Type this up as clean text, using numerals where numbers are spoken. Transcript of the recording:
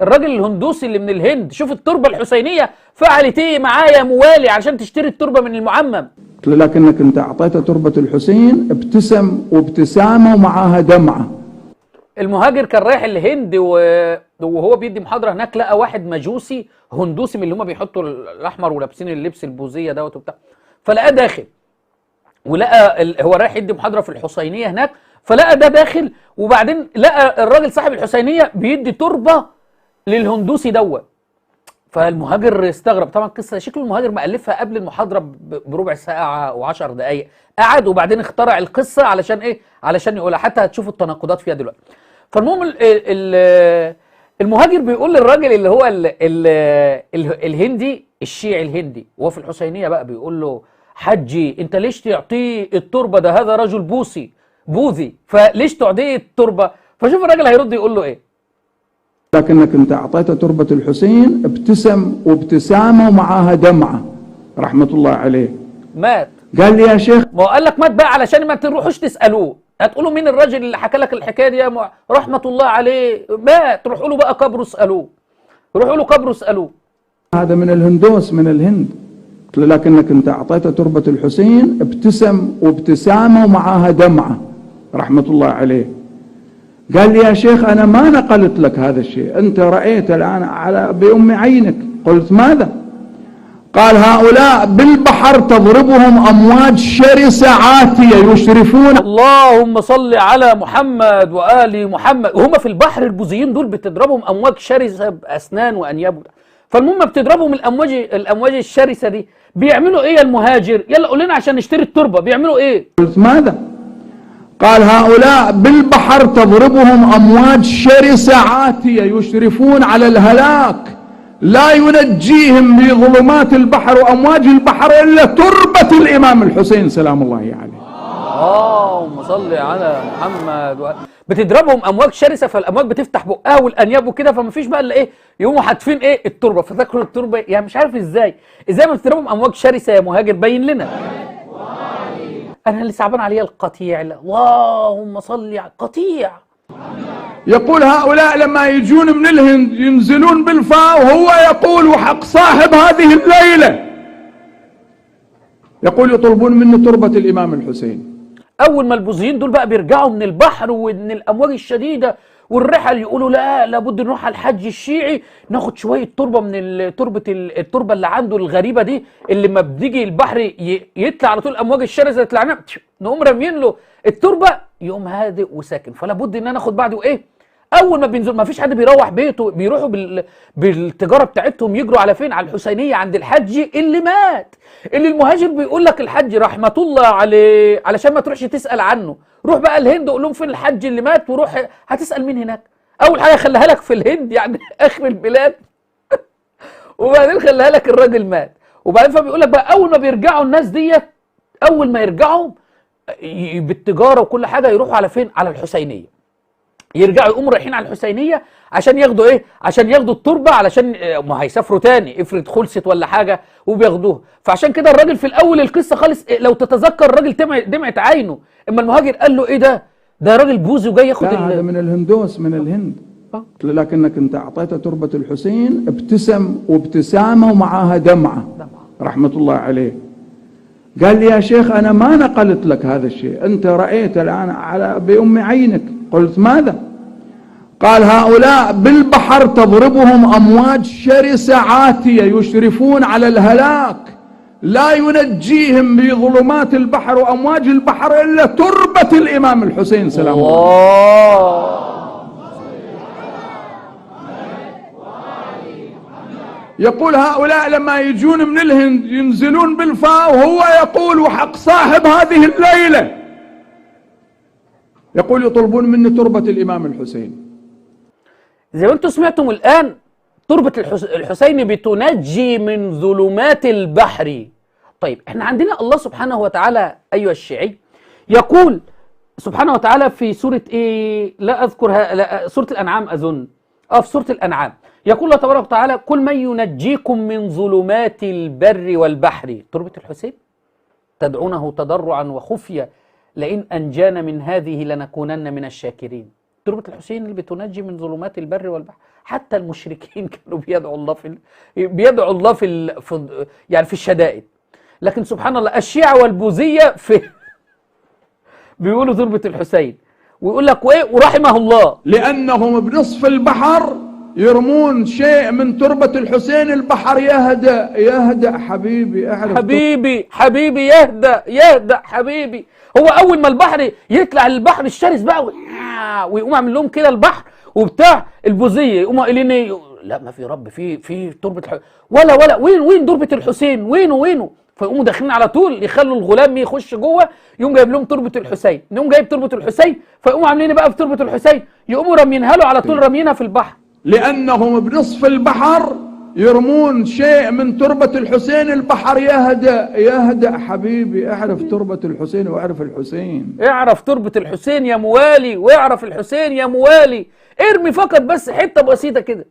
الراجل الهندوسي اللي من الهند، شوف التربه الحسينيه فعلت ايه معايا موالي عشان تشتري التربه من المعمم. لكنك انت اعطيته تربه الحسين، ابتسم وابتسامه ومعاها دمعه. المهاجر كان رايح الهند وهو بيدي محاضره هناك، لقى واحد مجوسي هندوسي من اللي هم بيحطوا الاحمر ولابسين اللبس البوذيه دوت وبتاع، فلقاه داخل، ولقى هو رايح يدي محاضره في الحسينيه هناك، فلقى ده داخل، وبعدين لقى الراجل صاحب الحسينيه بيدي تربه للهندوسي دوت. فالمهاجر استغرب، طبعا قصه شكل المهاجر مألفها قبل المحاضره بربع ساعه و10 دقائق، قعد وبعدين اخترع القصه علشان ايه؟ علشان يقولها، حتى هتشوفوا التناقضات فيها دلوقتي. فالمهم المهاجر بيقول للراجل اللي هو الهندي الشيعي الهندي وهو في الحسينيه بقى، بيقول له حجي انت ليش تعطيه التربه؟ ده هذا رجل بوذي، فليش تعطيه التربه؟ فشوف الراجل هيرد يقول له ايه. لكنك انت اعطيته تربه الحسين، ابتسم وابتسامه ومعاها دمعه رحمه الله عليه. مات. قال لي يا شيخ، ما هو قال لك مات بقى علشان ما تروحوش تسالوه، هتقولوا مين الراجل اللي حكى لك الحكايه دي يا رحمه الله عليه؟ مات. روحوا له بقى قبره اسالوه، روحوا له قبره اسالوه. هذا من الهندوس، من الهند. لكنك انت اعطيته تربه الحسين، ابتسم وابتسامه ومعاها دمعه رحمه الله عليه. قال لي يا شيخ انا ما نقلت لك هذا الشيء، انت رايت الان على بأم عينك. قلت ماذا؟ قال هؤلاء بالبحر تضربهم امواج شرسه عاتيه يشرفون. اللهم صل على محمد وآل محمد. وهم في البحر البوذيين دول بتضربهم امواج شرسه باسنان وانياب. فالمهم بتضربهم الامواج الشرسه دي، بيعملوا ايه يا المهاجر؟ يلا قول لنا عشان نشتري التربه، بيعملوا ايه؟ قلت ماذا؟ قال هؤلاء بالبحر تضربهم امواج شرسه عاتيه يشرفون على الهلاك، لا ينجيهم بظلمات البحر وامواج البحر الا تربه الامام الحسين سلام الله عليه. اللهم صل على محمد بتضربهم امواج شرسه، فالامواج بتفتح بقها والانياب وكده، فما فيش بقى الا ايه؟ يقوموا حاتفين ايه؟ التربه. فتاكلوا التربه يعني مش عارف ازاي ما بتضربهم امواج شرسه يا مهاجر؟ بين لنا. انا اللي صعبان عليا القطيع. اللهم صل على القطيع. يقول هؤلاء لما يجون من الهند ينزلون بالفاء، وهو يقول وحق صاحب هذه الليله، يقول يطلبون مني تربه الامام الحسين. اول ما البوذيين دول بقى بيرجعوا من البحر ومن الامواج الشديده والرحل، يقولوا لا لابد نروح على الحج الشيعي ناخد شويه تربه من التربه اللي عنده الغريبه دي، اللي ما بتيجي البحر يطلع على طول الامواج الشرسه يطلع لنا، نقوم راميين له التربه يقوم هادئ وساكن. فلا بد ان انا اخد بعده ايه؟ اول ما بينزل ما فيش حد بيروح بيته، بيروحوا بالتجاره بتاعتهم يجروا على فين؟ على الحسينيه عند الحج اللي مات، اللي المهاجر بيقول لك الحج رحمه الله عليه، علشان ما تروحش تسال عنه. روح بقى الهند وقول لهم فين الحج اللي مات، وروح هتسال مين هناك. اول حاجه خليها لك في الهند يعني اخر البلاد وبعدين خليها لك الراجل مات. وبعدين فبيقول لك بقى اول ما بيرجعوا الناس ديت، اول ما يرجعوا بالتجاره وكل حاجه يروحوا على فين؟ على الحسينيه. يرجعوا يقوموا رايحين على الحسينيه عشان ياخدوا ايه؟ عشان ياخدوا التربه، علشان ما هيسافروا تاني افرض خلصت ولا حاجه وبياخدوها. فعشان كده الراجل في الاول القصه خالص لو تتذكر الراجل دمعت عينه اما المهاجر قال له ايه ده؟ ده راجل بوذي وجاي ياخد هذا من الهندوس، من الهند. لكنك انت اعطيته تربه الحسين، ابتسم وابتسامه ومعاها دمعه رحمه الله عليه. قال لي يا شيخ انا ما نقلت لك هذا الشيء، انت رايت الان على بأم عينك. قلت ماذا؟ قال هؤلاء بالبحر تضربهم امواج شرسه عاتيه يشرفون على الهلاك، لا ينجيهم بظلمات البحر وامواج البحر الا تربه الامام الحسين سلام الله. يقول هؤلاء لما يجون من الهند ينزلون بالفاء، وهو يقول وحق صاحب هذه الليله، يقول يطلبون مني تربه الامام الحسين. زي ما انتم سمعتم الان، تربه الحسين بتنجي من ظلمات البحر. طيب احنا عندنا الله سبحانه وتعالى ايها الشيعي يقول سبحانه وتعالى في سوره ايه؟ لا اذكرها، لا سوره الانعام اظن. في سوره الانعام يقول الله تبارك وتعالى قل من ينجيكم من ظلمات البر والبحر. تربه الحسين تدعونه تضرعا وخفيه لئن انجانا من هذه لنكونن من الشاكرين. تربة الحسين اللي بتنجي من ظلمات البر والبحر. حتى المشركين كانوا بيدعوا الله بيدعوا الله يعني في الشدائد. لكن سبحان الله الشيعة والبوذية بيقولوا تربة الحسين، ويقول لك وايه ورحمه الله، لأنهم بنصف البحر يرمون شيء من تربة الحسين، البحر يهدأ حبيبي، اعرف حبيبي يهدأ حبيبي. هو أول ما البحر يطلع البحر الشرس بقى ويقوم عامل لهم كده البحر وبتاع البوذية، يقوموا قايلين لا ما في رب، في تربة ولا وين تربة الحسين، وينه فيقوموا داخلين على طول يخلوا الغلام يخش جوه، يقوم جايب لهم تربة الحسين، يقوم جايب تربة الحسين، فيقوموا عاملين بقى في تربة الحسين، يقوموا رامينها له على طول، رامينها في البحر. لأنهم بنصف البحر يرمون شيء من تربة الحسين، البحر يهدأ حبيبي، اعرف تربة الحسين واعرف الحسين. اعرف تربة الحسين يا موالي، واعرف الحسين يا موالي. ارمي فقط بس حتة بسيطة كده،